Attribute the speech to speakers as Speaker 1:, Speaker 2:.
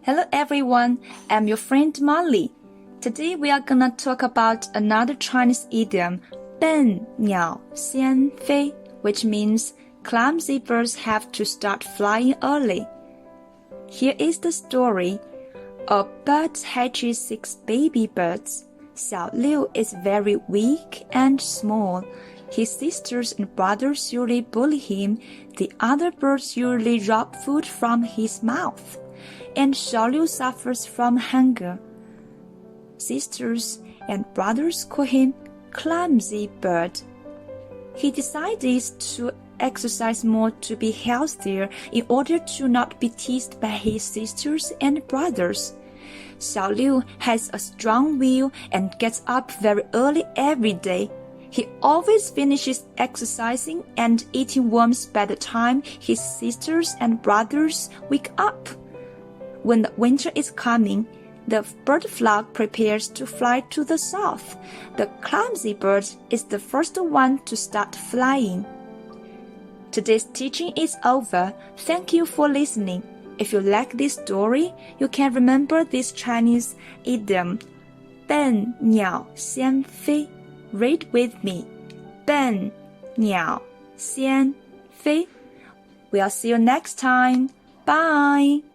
Speaker 1: Hello everyone, I'm your friend Molly. Today we are gonna talk about another Chinese idiom, 笨鸟先飞, which means clumsy birds have to start flying early. Here is the story. A bird hatches 6 baby birds. Xiao Liu is very weak and small. His sisters and brothers usually bully him. The other birds usually rob food from his mouth. And Xiao Liu suffers from hunger. Sisters and brothers call him clumsy bird. He decided to exercise more to be healthier in order to not be teased by his sisters and brothers. Xiao Liu has a strong will and gets up very early every day. He always finishes exercising and eating worms by the time his sisters and brothers wake up. When the winter is coming, the bird flock prepares to fly to the south. The clumsy bird is the first one to start flying. Today's teaching is over. Thank you for listening. If you like this story, you can remember this Chinese idiom, 笨鸟先飞. Read with me. 笨鸟先飞. We'll see you next time. Bye.